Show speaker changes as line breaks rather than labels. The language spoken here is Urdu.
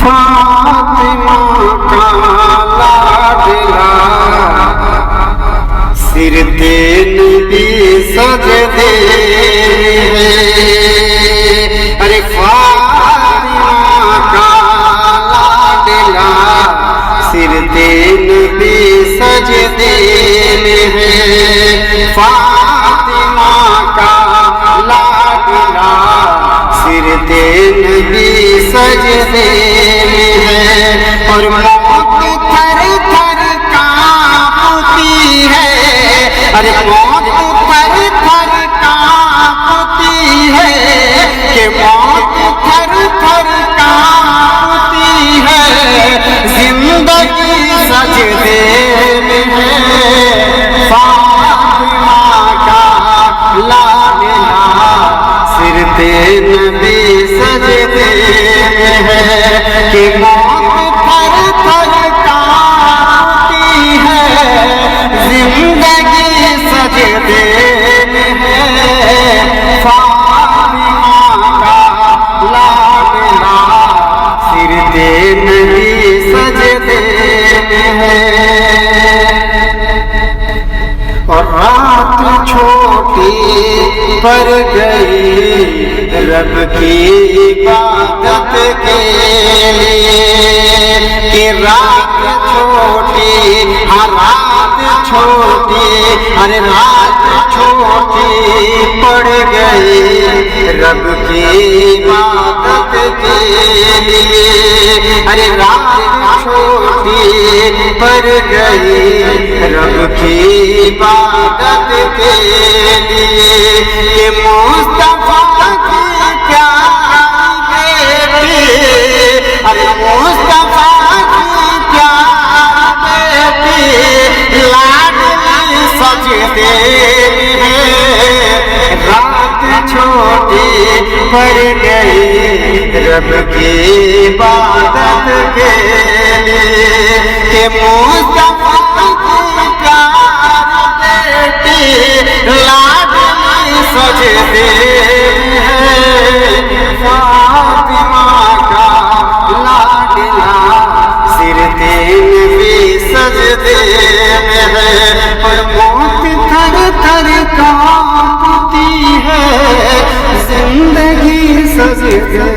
فاطمہ کا لاڈلا سر نبی سجدے ارے فاطمہ کا لاڈلا سر نبی سجدے میں ہے فاطمہ کا لاڈلا سر نبی سجدے میں ہے اور موت تھر تھر کانپتی ہے ارے موت تھر تھر کانپتی ہے کہ موت تھر تھر کانپتی ہے زندگی سجدے میں ہے فاطمہ کا لاڈلا سر نبی سجدے میں ہے کہ موت تھر تھر کانپتی ہے زندگی سجدے میں ہے فاطمہ کا لاڈلا سر نبی سجدے میں ہے اور رات چھوٹی پڑ گئی رب کی عبادت کے لیے کہ رات چھوٹی رات چھوٹی ارے رات چھوٹی پڑ گئی رب کی عبادت کے لیے ارے رات چھوٹی پڑ گئی رب کی عبادت کے لیے کہ مصطفیٰ کی پیاری بیٹی ارے مصطفیٰ کی پیاری بیٹی لاڈلی سجدے میں ہے رات چھوٹی پڑ گئی رب کی عبادت کے لیے کہ مصطفیٰ کی پیاری بیٹی لاڈلی سجدے میں ہے فاطمہ کا لاڈلا سر نبی سجدے میں ہے اور موت تھر تھر کانپتی ہے زندگی سجدے